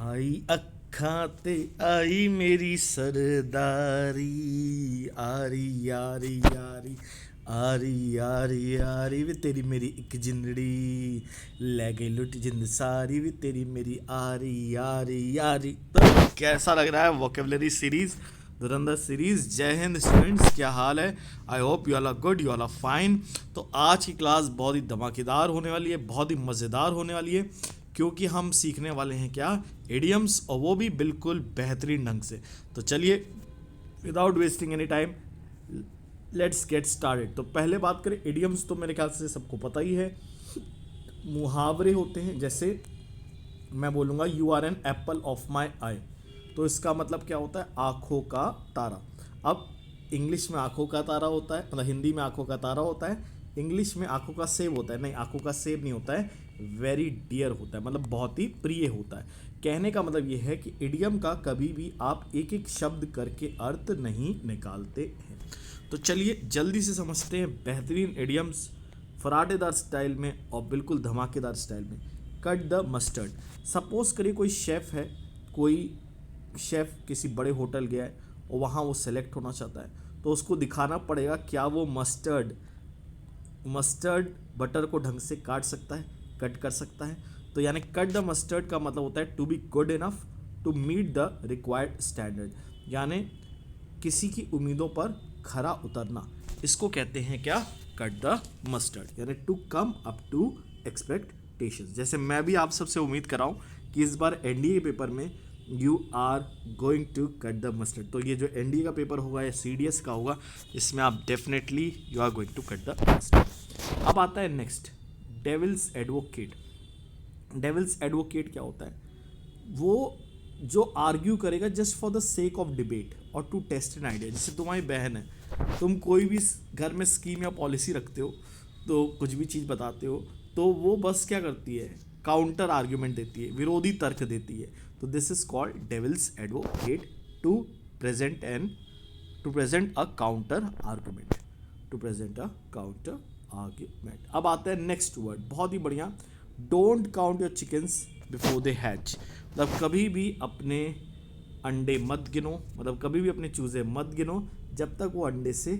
आई अखां ते आई मेरी सरदारी आरी यारी यारी आरी यारी यारी वे तेरी मेरी एक जिंदड़ी ले गई लुट जिंद सारी वे तेरी मेरी आरी यारी यारी। तो कैसा लग रहा है वोकेबलरी सीरीज, धुरंधर सीरीज। जय हिंद स्टूडेंट्स, क्या हाल है? I hope you all are good, you all are fine. तो आज की क्लास बहुत ही धमाकेदार होने वाली है, बहुत ही मज़ेदार होने वाली है, क्योंकि हम सीखने वाले हैं क्या, इडियम्स, और वो भी बिल्कुल बेहतरीन ढंग से। तो चलिए without wasting any time let's get started. तो पहले बात करें इडियम्स, तो मेरे ख्याल से सबको पता ही है, मुहावरे होते हैं। जैसे मैं बोलूँगा you are an apple of my eye, तो इसका मतलब क्या होता है, आँखों का तारा। अब इंग्लिश में आँखों का तारा होता है, मतलब हिंदी में आँखों का तारा होता है, इंग्लिश में आँखों का सेब होता है। नहीं, आँखों का सेब नहीं होता है, वेरी डियर होता है, मतलब बहुत ही प्रिय होता है। कहने का मतलब ये है कि इडियम का कभी भी आप एक एक शब्द करके अर्थ नहीं निकालते हैं। तो चलिए जल्दी से समझते हैं बेहतरीन इडियम्स फराटेदार स्टाइल में और बिल्कुल धमाकेदार स्टाइल में। Cut the mustard. सपोज करिए कोई शेफ़ है, कोई शेफ़ किसी बड़े होटल गया है और वहाँ वो सेलेक्ट होना चाहता है, तो उसको दिखाना पड़ेगा क्या वो मस्टर्ड बटर को ढंग से काट सकता है, कट कर सकता है। तो यानी कट द मस्टर्ड का मतलब होता है to be good enough to meet the required standard, यानी किसी की उम्मीदों पर खरा उतरना। इसको कहते हैं क्या, कट द मस्टर्ड, यानी to come up to expectations. जैसे मैं भी आप सबसे उम्मीद कर रहा हूँ कि इस बार एनडीए पेपर में you are going to cut the mustard. तो ये जो एनडीए का पेपर होगा या सीडीएस का होगा, इसमें आप definitely you are going to cut the mustard. अब आता है next, devil's advocate. Devil's advocate क्या होता है, वो जो आर्ग्यू करेगा just for the sake of debate और टू टेस्ट एन आइडिया। जैसे तुम्हारी बहन है, तुम कोई भी घर में स्कीम या पॉलिसी रखते हो, तो कुछ भी चीज़ बताते हो, तो वो बस क्या करती है, काउंटर आर्ग्यूमेंट देती है, विरोधी तर्क देती है। तो this is called devil's advocate, to present a counter argument, to present a counter argument. अब आता है नेक्स्ट वर्ड, बहुत ही बढ़िया, don't count your chickens before they hatch. मतलब कभी भी अपने अंडे मत गिनो, मतलब कभी भी अपने चूजे मत गिनो जब तक वो अंडे से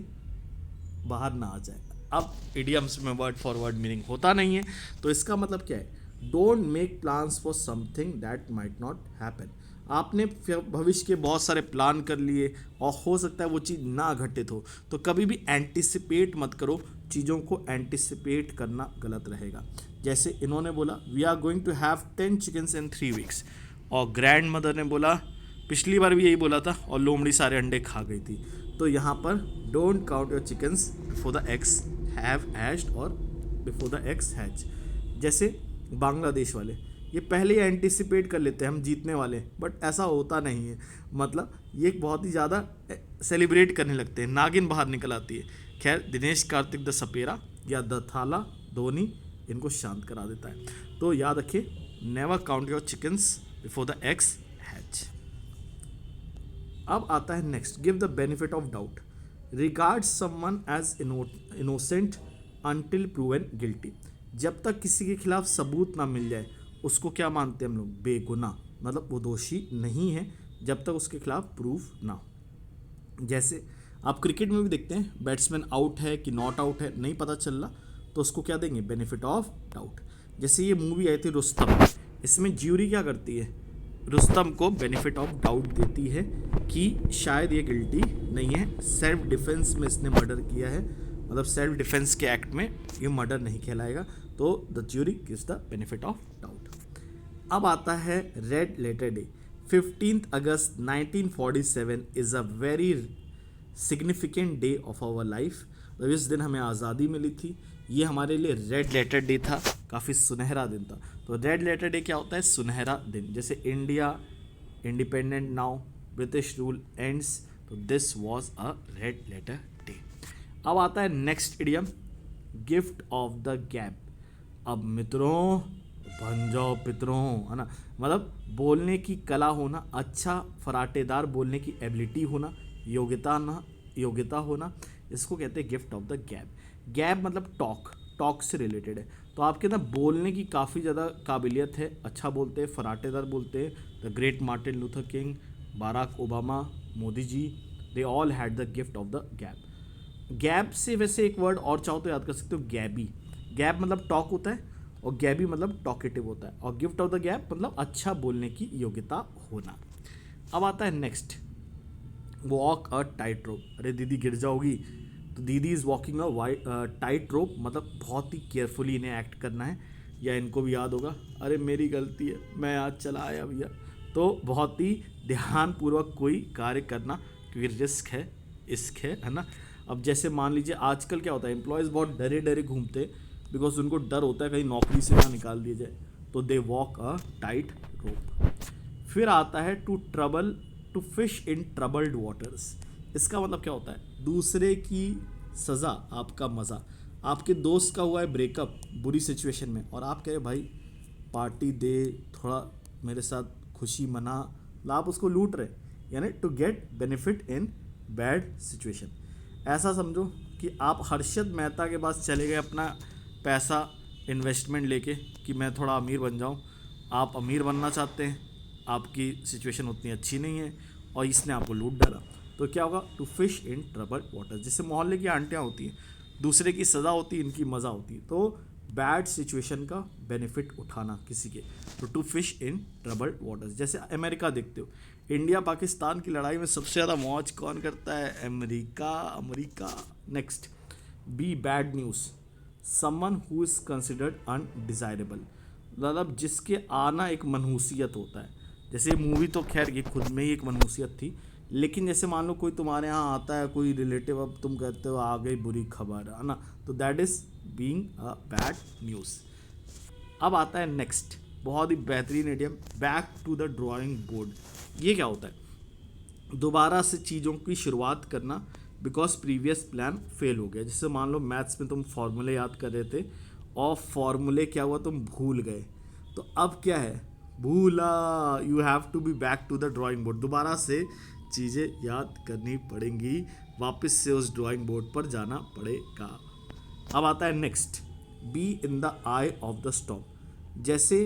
बाहर ना आ जाए। अब इडियम्स में वर्ड फॉर वर्ड मीनिंग होता नहीं है, तो इसका मतलब क्या है, don't make plans for something that might not happen. आपने भविष्य के बहुत सारे प्लान कर लिए और हो सकता है वो चीज़ ना घटित हो, तो कभी भी एंटिसिपेट मत करो। चीज़ों को एंटिसिपेट करना गलत रहेगा। जैसे इन्होंने बोला we are going to have 10 chickens in 3 weeks, और ग्रैंड मदर ने बोला पिछली बार भी यही बोला था और लोमड़ी सारे अंडे खा गई थी। तो यहाँ पर don't count your chickens before the eggs have hatched और बिफोर द एग्स हैच। जैसे बांग्लादेश वाले, ये पहले ही एंटिसिपेट कर लेते हैं हम जीतने वाले, बट ऐसा होता नहीं है। मतलब ये बहुत ही ज़्यादा सेलिब्रेट करने लगते हैं, नागिन बाहर निकल आती है। खैर, दिनेश कार्तिक द सपेरा या द थाला धोनी इनको शांत करा देता है। तो याद रखिए, never count your chickens before the eggs hatch. अब आता है next, give the benefit of doubt. Regard someone as innocent until proven guilty. जब तक किसी के खिलाफ सबूत ना मिल जाए उसको क्या मानते हैं हम लोग, बेगुनाह, मतलब वो दोषी नहीं है जब तक उसके खिलाफ प्रूफ ना हो। जैसे आप क्रिकेट में भी देखते हैं, बैट्समैन आउट है कि नॉट आउट है नहीं पता चल रहा, तो उसको क्या देंगे, बेनिफिट ऑफ डाउट। जैसे ये मूवी आई थी रुस्तम, इसमें ज्यूरी क्या करती है, रुस्तम को बेनिफिट ऑफ डाउट देती है कि शायद ये गिल्टी नहीं है, सेल्फ डिफेंस में इसने मर्डर किया है, मतलब सेल्फ डिफेंस के एक्ट में ये मर्डर नहीं कहलाएगा। तो the jury gives the benefit of doubt. अब आता है red letter day. 15 August 1947 is a very significant day of our life. तो इस दिन हमें आज़ादी मिली थी, ये हमारे लिए रेड लेटर डे था, काफ़ी सुनहरा दिन था। तो रेड लेटर डे क्या होता है, सुनहरा दिन। जैसे India independent now, British rule ends, तो this was a red letter day. अब आता है next idiom, gift of the gab. अब मित्रों बन जाओ पितरों, है ना, मतलब बोलने की कला होना, अच्छा फराटेदार बोलने की एबिलिटी होना, योग्यता होना, इसको कहते हैं gift of the gap. Gap मतलब टॉक से रिलेटेड है। तो आपके ना बोलने की काफ़ी ज़्यादा काबिलियत है, अच्छा बोलते हैं, फराटेदार बोलते हैं। The great Martin Luther King, Barack Obama, Modi ji, they all had the gift of the gap. Gap से वैसे एक वर्ड और चाहो तो याद कर सकते हो, गैबी। गैप मतलब टॉक होता है और गैबी मतलब टॉकेटिव होता है, और गिफ्ट ऑफ द गैप मतलब अच्छा बोलने की योग्यता होना। अब आता है नेक्स्ट, वॉक अ टाइट रोप। अरे दीदी गिर जाओगी, तो दीदी इज़ वॉकिंग अ टाइट रोप मतलब बहुत ही केयरफुली इन्हें एक्ट करना है। या इनको भी याद होगा, अरे मेरी गलती है, मैं आज चला आया भैया। तो बहुत ही ध्यानपूर्वक कोई कार्य करना, क्योंकि रिस्क है, इश्क है ना। अब जैसे मान लीजिए आजकल क्या होता है, एम्प्लॉयज़ बहुत डरे डरे घूमते हैं, बिकॉज उनको डर होता है कहीं नौकरी से ना निकाल दिया जाए, तो दे वॉक अ टाइट रोप। फिर आता है to fish in troubled waters. इसका मतलब क्या होता है, दूसरे की सज़ा आपका मज़ा। आपके दोस्त का हुआ है ब्रेकअप बुरी सिचुएशन में, और आप कह रहे भाई पार्टी दे, थोड़ा मेरे साथ खुशी मना, मतलब आप उसको लूट रहे, यानी to get benefit in bad situation. ऐसा समझो कि आप हर्षद मेहता के पास चले गए अपना पैसा इन्वेस्टमेंट लेके कि मैं थोड़ा अमीर बन जाऊं। आप अमीर बनना चाहते हैं, आपकी सिचुएशन उतनी अच्छी नहीं है, और इसने आपको लूट डाला। तो क्या होगा, to fish in troubled water. जैसे मोहल्ले की आंटियाँ होती हैं, दूसरे की सज़ा होती है, इनकी मज़ा होती है। तो बैड सिचुएशन का बेनिफिट उठाना किसी के, तो to fish in troubled waters. जैसे अमेरिका देखते हो, इंडिया पाकिस्तान की लड़ाई में सबसे ज़्यादा मौज कौन करता है, America. America. Next, be bad news, someone who is considered undesirable, मतलब जिसके आना एक मनहूसियत होता है। जैसे मूवी तो खैर ये खुद में ही एक मनहूसियत थी, लेकिन जैसे मान लो कोई तुम्हारे यहाँ आता है, कोई रिलेटिव, अब तुम कहते हो आ गई बुरी खबर, है ना, तो that is being a bad news. अब आता है नेक्स्ट, बहुत ही बेहतरीन idiom, back to the drawing board. ये क्या होता है, दोबारा से चीज़ों की शुरुआत करना, बिकॉज प्रीवियस प्लान फेल हो गया। जैसे मान लो मैथ्स में तुम फॉर्मूले याद कर रहे थे, और फॉर्मूले क्या हुआ, तुम भूल गए, तो अब क्या है, भूला, you have to be back to the drawing board. दोबारा से चीज़ें याद करनी पड़ेंगी, वापस से उस ड्राइंग बोर्ड पर जाना पड़ेगा। अब आता है next, be in the I of the storm. जैसे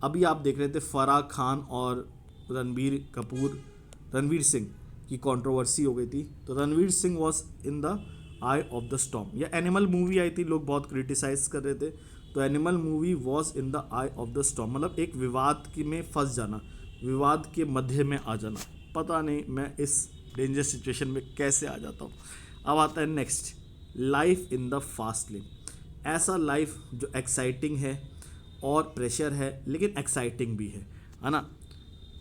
अभी आप देख रहे थे फराह खान और रणवीर सिंह की कंट्रोवर्सी हो गई थी, तो Ranveer Singh was in the I of the storm. या एनिमल मूवी आई थी, लोग बहुत क्रिटिसाइज कर रहे थे, तो animal movie was in the I of the storm, मतलब एक विवाद की में फंस जाना, विवाद के मध्य में आ जाना, पता नहीं मैं इस डेंजर सिचुएशन में कैसे आ जाता हूँ। अब आता है next, life in the fast lane. ऐसा लाइफ जो एक्साइटिंग है और प्रेशर है, लेकिन एक्साइटिंग भी है ना।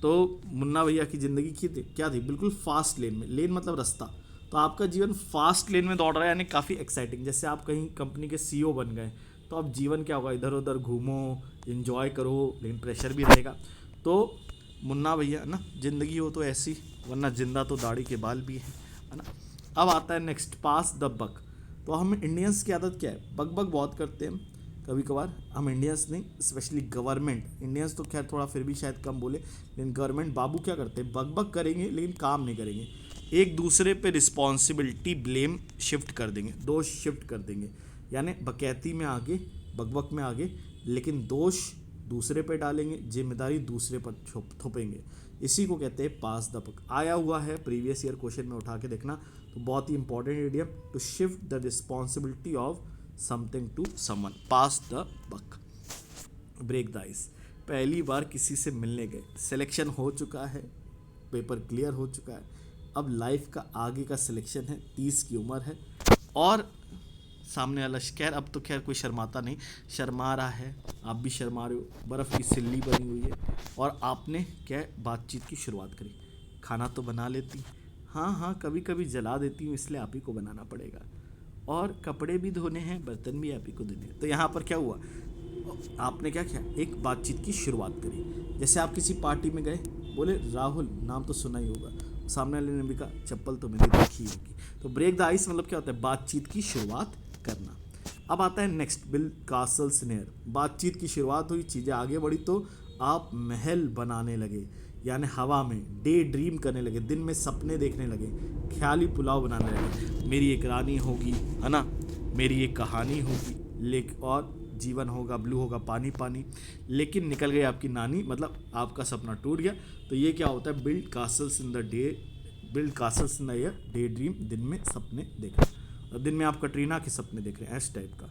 तो मुन्ना भैया की ज़िंदगी की थी क्या थी, बिल्कुल फास्ट लेन में, लेन मतलब रास्ता, तो आपका जीवन फास्ट लेन में दौड़ रहा है, यानी काफ़ी एक्साइटिंग। जैसे आप कहीं कंपनी के सीईओ बन गए, तो अब जीवन क्या होगा, इधर उधर घूमो, इन्जॉय करो, लेकिन प्रेशर भी रहेगा। तो मुन्ना भैया ना, ज़िंदगी हो तो ऐसी, वरना जिंदा तो दाढ़ी के बाल भी है ना। अब आता है नेक्स्ट, पास द बक। तो हम इंडियंस की आदत क्या है, बक बक बहुत करते हैं कभी कभार। हम इंडियंस नहीं, स्पेशली गवर्नमेंट, इंडियंस तो खैर थोड़ा फिर भी शायद कम बोले, लेकिन गवर्नमेंट बाबू क्या करते हैं, बक बक करेंगे लेकिन काम नहीं करेंगे, एक दूसरे पे रिस्पॉन्सिबिलिटी ब्लेम शिफ्ट कर देंगे, दोष शिफ्ट कर देंगे, यानी बकैती में आगे, बकबक में आगे, लेकिन दोष दूसरे पे डालेंगे, जिम्मेदारी दूसरे पर थोपेंगे। इसी को कहते हैं पास द बक। आया हुआ है प्रीवियस ईयर क्वेश्चन में, उठा के देखना, तो बहुत ही important idiom, to shift the responsibility of something to someone, pass the buck. Break the ice, पहली बार किसी से मिलने गए, सिलेक्शन हो चुका है, पेपर क्लियर हो चुका है, अब लाइफ का आगे का सिलेक्शन है, 30 की उम्र है, और सामने वाला खैर अब तो खैर कोई शर्माता नहीं, शर्मा रहा है, आप भी शर्मा रहे हो, बर्फ़ की सिल्ली बनी हुई है, और आपने क्या बातचीत की शुरुआत करी, खाना तो बना लेती, हाँ हाँ कभी कभी जला देती हूँ, इसलिए आप ही को बनाना पड़ेगा, और कपड़े भी धोने हैं, बर्तन भी आप ही को धोने हैं। तो यहाँ पर क्या हुआ, आपने क्या किया, एक बातचीत की शुरुआत करी। जैसे आप किसी पार्टी में गए, बोले राहुल, नाम तो सुना ही होगा, सामने वाले ने भी कहा चप्पल तो मैंने देखी होगी। तो ब्रेक द आइस मतलब क्या होता है, बातचीत की शुरुआत करना। अब आता है नेक्स्ट, बिल कासल स्नेयर। बातचीत की शुरुआत हुई, चीज़ें आगे बढ़ी, तो आप महल बनाने लगे, यानी हवा में डे ड्रीम करने लगे, दिन में सपने देखने लगे, ख्याली पुलाव बनाने लगे, मेरी एक रानी होगी, है ना, मेरी एक कहानी होगी, लेकिन और जीवन होगा, ब्लू होगा पानी पानी, लेकिन निकल गई आपकी नानी, मतलब आपका सपना टूट गया। तो ये क्या होता है, build castles in the day dream, दिन में सपने देखना, और दिन में आप कटरीना के सपने देख रहे हैं इस टाइप का।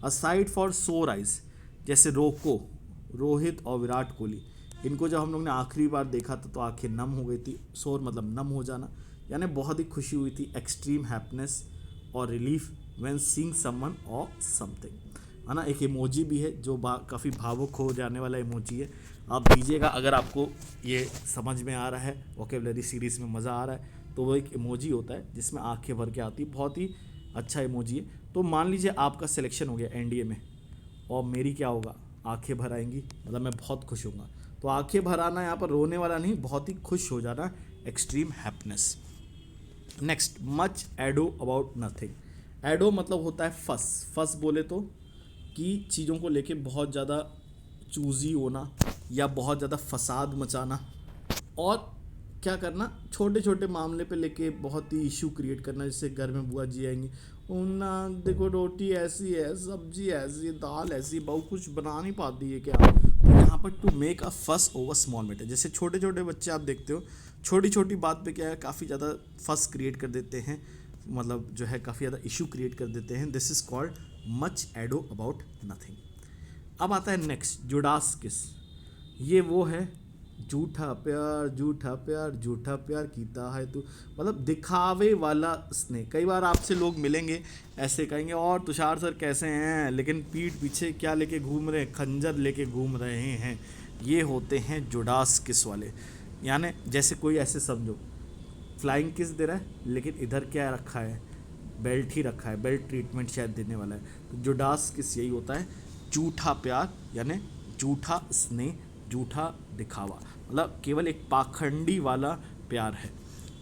असाइड फॉर सोर आइज, जैसे रोहित और विराट कोहली, इनको जब हम लोग ने आखिरी बार देखा था तो आंखें नम हो गई थी, सोर मतलब नम हो जाना, यानी बहुत ही खुशी हुई थी, एक्सट्रीम हैप्पीनेस और रिलीफ व्हेन सीइंग समवन और समथिंग, है ना। एक इमोजी भी है जो काफ़ी भावुक हो जाने वाला इमोजी है, आप दीजिएगा अगर आपको ये समझ में आ रहा है, वोकेबलरी सीरीज़ में मज़ा आ रहा है, तो वो एक इमोजी होता है जिसमें आंखें भर के आती है, बहुत ही अच्छा इमोजी है। तो मान लीजिए आपका सिलेक्शन हो गया एनडीए में, और मेरी क्या होगा, आंखें भर आएंगी, मतलब मैं बहुत खुश होऊंगा। तो आंखें भर आना यहाँ पर रोने वाला नहीं, बहुत ही खुश हो जाना, extreme happiness. Next, much ado about nothing. Ado मतलब होता है फस बोले तो कि चीज़ों को लेके बहुत ज़्यादा चूजी होना या बहुत ज़्यादा फसाद मचाना, और क्या करना, छोटे छोटे मामले पे लेके बहुत ही इशू क्रिएट करना, जैसे घर में बुआ जी आएंगी, ना देखो रोटी ऐसी है, सब्जी ऐसी है, दाल ऐसी, बहू कुछ बना नहीं पाती है क्या। तो यहाँ पर टू मेक अ फस ओवर स्मॉल मैटर, जैसे छोटे छोटे बच्चे आप देखते हो छोटी छोटी बात पे क्या है, काफ़ी ज़्यादा फस क्रिएट कर देते हैं, मतलब जो है काफ़ी ज़्यादा इशू क्रिएट कर देते हैं। This is called much ado about nothing. अब आता है नेक्स्ट, जुडास किस। ये वो है, झूठा प्यार झूठा प्यार झूठा प्यार कीता है तू, मतलब दिखावे वाला स्नेह। कई बार आपसे लोग मिलेंगे ऐसे कहेंगे, और तुषार सर कैसे हैं, लेकिन पीठ पीछे क्या लेके घूम रहे हैं, खंजर लेके घूम रहे हैं। ये होते हैं जुडास किस वाले, यानी जैसे कोई ऐसे समझो फ्लाइंग किस दे रहा है, लेकिन इधर क्या रखा है, बेल्ट ही रखा है, बेल्ट ट्रीटमेंट शायद देने वाला है। तो जुडास किस यही होता है, झूठा प्यार यानी झूठा स्नेह, झूठा दिखावा, मतलब केवल एक पाखंडी वाला प्यार है,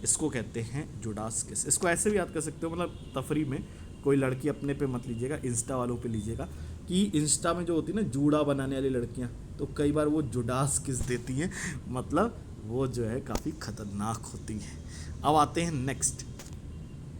इसको कहते हैं जुडास किस। इसको ऐसे भी याद कर सकते हो, मतलब तफरी में कोई लड़की अपने पे मत लीजिएगा, इंस्टा वालों पे लीजिएगा, कि इंस्टा में जो होती है ना जूड़ा बनाने वाली लड़कियां, तो कई बार वो जुडास किस देती हैं, मतलब वो जो है काफ़ी ख़तरनाक होती है। अब आते हैं next,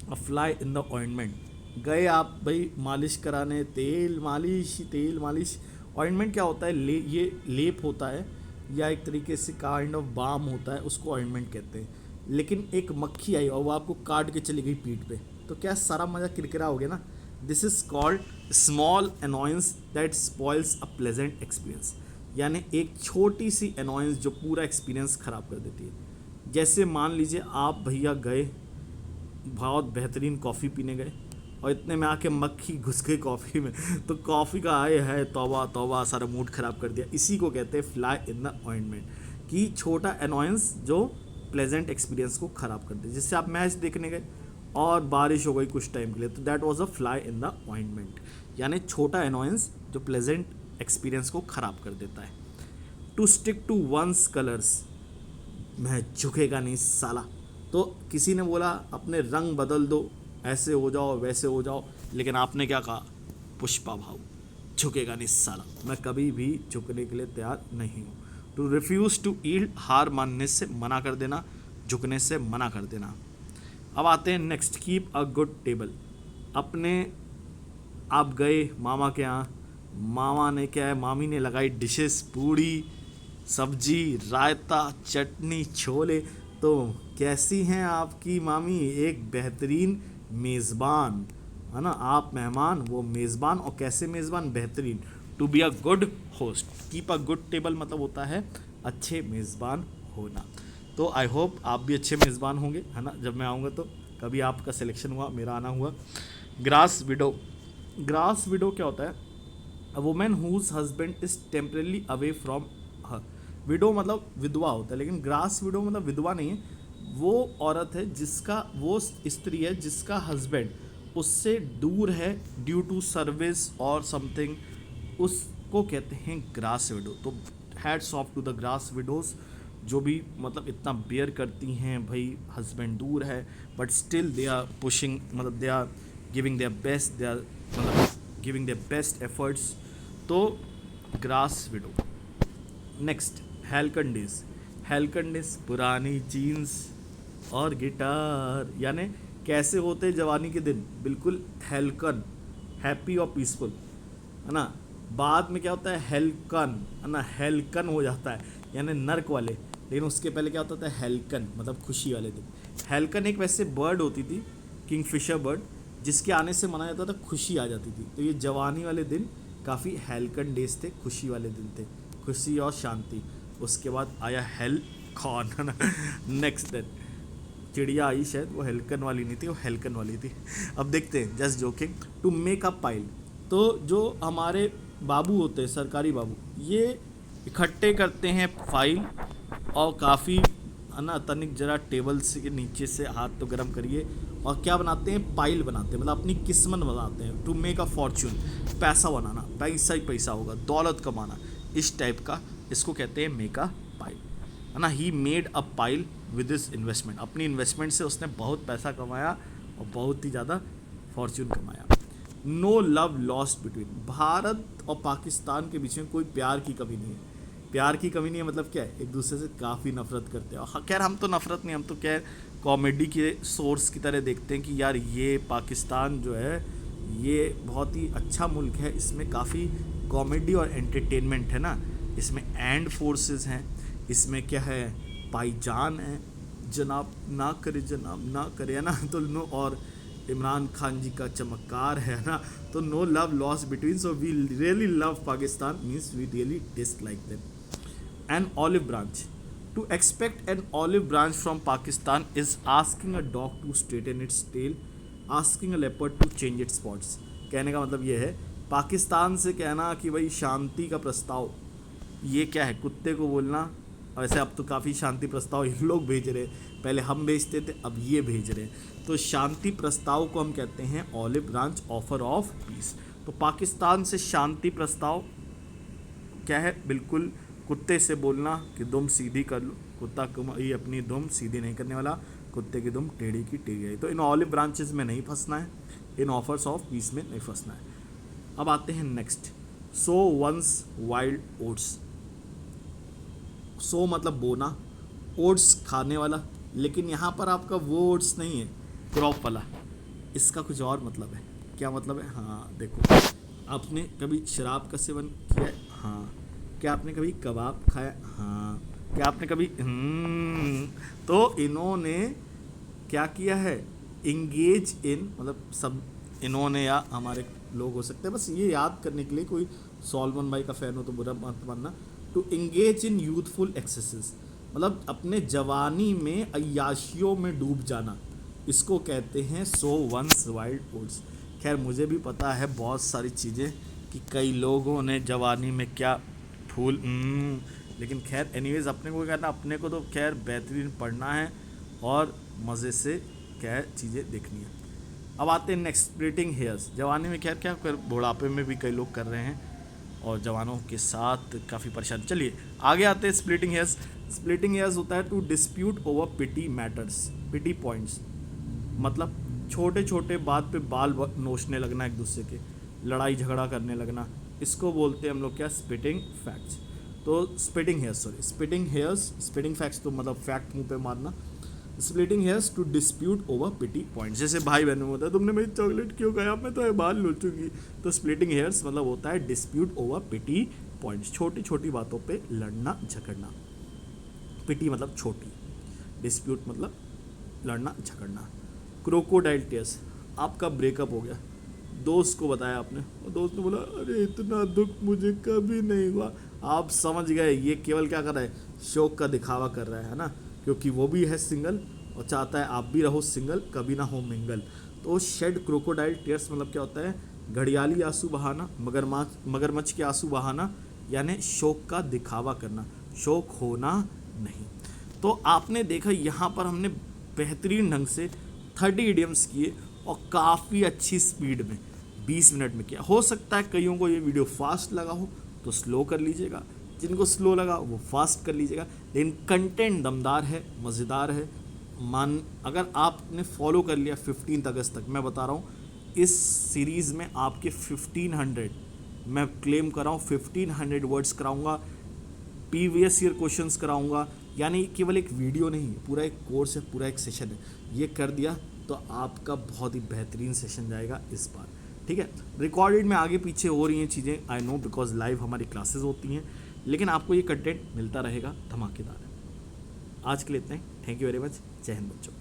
a fly in the ointment. गए आप भाई मालिश कराने, तेल मालिश। ऑइंटमेंट क्या होता है, ये लेप होता है या एक तरीके से काइंड ऑफ बाम होता है, उसको ऑइंटमेंट कहते हैं। लेकिन एक मक्खी आई और वो आपको काट के चली गई पीठ पे, तो क्या सारा मज़ा किरकिरा हो गया ना। This is called small annoyance that spoils a pleasant experience, यानी एक छोटी सी अनॉयंस जो पूरा एक्सपीरियंस ख़राब कर देती है। जैसे मान लीजिए आप भैया गए बहुत बेहतरीन कॉफ़ी पीने गए, और इतने में आके मक्खी घुस गई कॉफ़ी में, तो कॉफ़ी का आए है तौबा तौबा, सारा मूड ख़राब कर दिया। इसी को कहते हैं फ्लाई इन द ऑइंटमेंट, कि छोटा अनॉयंस जो प्लेजेंट एक्सपीरियंस को ख़राब कर दे। जिससे आप मैच देखने गए और बारिश हो गई कुछ टाइम के लिए, तो that was a fly in the ointment, यानी छोटा अनॉयंस जो प्लेजेंट एक्सपीरियंस को ख़राब कर देता है। To stick to one's colours, मैं झुकेगा नहीं साला। तो किसी ने बोला अपने रंग बदल दो, ऐसे हो जाओ वैसे हो जाओ, लेकिन आपने क्या कहा, पुष्पा भाव, झुकेगा नहीं साला, मैं कभी भी झुकने के लिए तैयार नहीं हूँ। टू रिफ्यूज़ टू ईल्ड, हार मानने से मना कर देना, झुकने से मना कर देना। अब आते हैं next, keep a good table. अपने आप गए मामा के यहाँ, मामा ने क्या है, मामी ने लगाई डिशेस, पूड़ी सब्जी रायता चटनी छोले, तो कैसी हैं आपकी मामी, एक बेहतरीन मेज़बान, है ना। आप मेहमान, वो मेज़बान, और कैसे मेज़बान, बेहतरीन। To be a good host, keep a good table मतलब होता है अच्छे मेज़बान होना। तो आई होप आप भी अच्छे मेज़बान होंगे, है ना, जब मैं आऊँगा तो। कभी आपका सिलेक्शन हुआ, मेरा आना हुआ। ग्रास विडो, ग्रास विडो क्या होता है, a women whose husband is temporarily away from her. Widow मतलब विधवा होता है, लेकिन ग्रास विडो मतलब विधवा नहीं है, वो औरत है जिसका, वो स्त्री है जिसका हस्बैंड उससे दूर है ड्यू टू सर्विस और समथिंग, उसको कहते हैं ग्रास विडो। तो hats off to the grass widows, जो भी मतलब इतना बेयर करती हैं, भाई हस्बैंड दूर है but still they are pushing, मतलब they are giving their best, they are मतलब गिविंग देयर बेस्ट एफर्ट्स। तो ग्रास विडो। नेक्स्ट, हेलकंडीज। हेलकंडीज पुरानी जीन्स और गिटार, यानी कैसे होते जवानी के दिन, बिल्कुल हेलकन, हैप्पी और पीसफुल, है ना। बाद में क्या होता है हेल्कन, है ना, हेल्कन हो जाता है यानी नर्क वाले, लेकिन उसके पहले क्या होता था हेल्कन मतलब खुशी वाले दिन। हेल्कन एक वैसे बर्ड होती थी, किंगफिशर बर्ड, जिसके आने से माना जाता था खुशी आ जाती थी। तो ये जवानी वाले दिन काफ़ी हेल्कन डेज थे, खुशी वाले दिन थे, खुशी और शांति। उसके बाद आया हेल कॉन, है ना, नेक्स्ट दिन चिड़िया आई, शायद वो हेल्कन वाली नहीं थी, वो हेल्कन वाली थी। अब देखते हैं, just joking, to make a pile. तो जो हमारे बाबू होते हैं, सरकारी बाबू, ये इकट्ठे करते हैं फाइल, और काफ़ी, है ना, तनिक जरा टेबल से के नीचे से हाथ तो गर्म करिए, और क्या बनाते हैं, पाइल बनाते हैं, मतलब अपनी किस्मत बनाते हैं। टू मेक अ फॉर्चून, पैसा बनाना, पैसा ही पैसा होगा, दौलत कमाना, इस टाइप का, इसको कहते हैं मेक अ पाइल, है ना। He made a pile with this investment, अपनी इन्वेस्टमेंट से उसने बहुत पैसा कमाया और बहुत ही ज़्यादा फॉर्चून कमाया। No love lost between, Bharat और पाकिस्तान के बीच में कोई प्यार की कमी नहीं है। प्यार की कमी नहीं है मतलब क्या है, एक दूसरे से काफ़ी नफरत करते हैं। हाँ, खैर हम तो नफरत नहीं, हम तो क्या कॉमेडी के सोर्स की तरह देखते हैं कि यार ये पाकिस्तान जो है ये बहुत ही अच्छा मुल्क है, इसमें काफ़ी कॉमेडी और एंटरटेनमेंट है ना, इसमें एंड फोर्सेस हैं, इसमें क्या है, भाईजान है, जनाब ना करे, जनाब ना करे, है ना, तो नो, और इमरान खान जी का चमत्कार है ना, तो no love loss between, so we really love Pakistan means we really dislike them. An olive branch, to expect an olive branch from Pakistan is asking a dog to straighten its tail, asking a leopard to change its spots. कहने का मतलब ये है, पाकिस्तान से कहना कि भाई शांति का प्रस्ताव, ये क्या है, कुत्ते को बोलना। वैसे अब तो काफ़ी शांति प्रस्ताव ये लोग भेज रहे हैं, पहले हम भेजते थे, अब ये भेज रहे हैं। तो शांति प्रस्ताव को हम कहते हैं olive branch, offer of peace. तो पाकिस्तान से शांति प्रस्ताव क्या है, बिल्कुल कुत्ते से बोलना कि दुम सीधी कर लो, कुत्ता ये अपनी दुम सीधी नहीं करने वाला, कुत्ते की दुम टेढ़ी की टेढ़ी है। तो इन ऑलिव ब्रांचेस में नहीं फंसना है, इन ऑफर्स ऑफ पीस में नहीं फंसना है। अब आते हैं next, sow one's wild oats. Sow मतलब बोना, ओट्स खाने वाला, लेकिन यहाँ पर आपका वो ओट्स नहीं है क्रॉप वाला, इसका कुछ और मतलब है। क्या मतलब है, हाँ देखो, आपने कभी शराब का सेवन किया है, हाँ, क्या आपने कभी कबाब खाया, हाँ, क्या आपने कभी तो इन्होंने क्या किया है, इंगेज इन, मतलब सब इन्होंने या हमारे लोग हो सकते हैं, बस ये याद करने के लिए, कोई सॉल्मन भाई का फैन हो तो बुरा मत मानना। To engage in youthful excesses, मतलब अपने जवानी में अय्याशियों में डूब जाना, इसको कहते हैं सो वंस वाइल्ड ओट्स। खैर मुझे भी पता है बहुत सारी चीज़ें कि कई लोगों ने जवानी में क्या फूल, लेकिन खैर एनीवेज अपने को क्या करना, अपने को तो खैर बेहतरीन पढ़ना है और मज़े से क्या चीज़ें देखनी है। अब आते हैं नेक्स्ट, स्प्लिटिंग हेयर्स। जवानी में खैर क्या कर, बुढ़ापे में भी कई लोग कर रहे हैं और जवानों के साथ काफ़ी परेशान। चलिए आगे आते हैं, स्प्लिटिंग हेयर्स। स्प्लिटिंग हेयर्स होता है to dispute over petty matters, petty points, मतलब छोटे छोटे बात पे बाल नोचने लगना, एक दूसरे के लड़ाई झगड़ा करने लगना, इसको बोलते हैं हम लोग क्या, स्प्लिटिंग फैक्ट्स। तो splitting hairs, sorry splitting hairs, splitting facts तो मतलब फैक्ट मुंह पे मारना, splitting hairs to dispute over petty points. जैसे भाई बहनों में होता है, तुमने मेरी चॉकलेट क्यों खाया, मैं तो बाल नोचूंगी। तो स्प्लिटिंग हेयर्स मतलब होता है डिस्प्यूट ओवर पिटी पॉइंट्स, छोटी छोटी बातों पे लड़ना झगड़ना। पिटी मतलब छोटी, डिस्प्यूट मतलब लड़ना झगड़ना। क्रोकोडाइल टीयर्स, आपका ब्रेकअप हो गया, दोस्त को बताया आपने, और दोस्त ने बोला अरे इतना दुख मुझे कभी नहीं हुआ। आप समझ गए ये केवल क्या कर रहा है, शौक का दिखावा कर रहा है ना, क्योंकि वो भी है सिंगल और चाहता है आप भी रहो सिंगल, कभी ना हो मिंगल। तो शेड क्रोकोडाइल टीयर्स मतलब क्या होता है, घड़ियाली आंसू बहाना, मगरमच्छ के आंसू बहाना, यानी शौक का दिखावा करना, शौक होना नहीं। तो आपने देखा यहाँ पर हमने बेहतरीन ढंग से 30 इडियम्स किए और काफ़ी अच्छी स्पीड में 20 मिनट में किया। हो सकता है कईयों को ये वीडियो फास्ट लगा हो तो स्लो कर लीजिएगा, जिनको स्लो लगा वो फास्ट कर लीजिएगा, लेकिन कंटेंट दमदार है, मज़ेदार है। अगर आपने फॉलो कर लिया 15 अगस्त तक, मैं बता रहा हूँ इस सीरीज़ में आपके 1500, मैं क्लेम कर रहा हूँ 1500 वर्ड्स कराऊँगा, प्रीवियस ईयर क्वेश्चंस कराऊँगा, यानी केवल एक वीडियो नहीं, पूरा एक कोर्स है, पूरा एक सेशन है। ये कर दिया तो आपका बहुत ही बेहतरीन सेशन जाएगा इस बार, ठीक है। रिकॉर्डेड में आगे पीछे हो रही हैं चीज़ें, आई नो, बिकॉज लाइव हमारी क्लासेस होती हैं, लेकिन आपको ये कंटेंट मिलता रहेगा, धमाकेदार है। आज के लिए इतना ही। Thank you very much. जय हिंद बच्चों।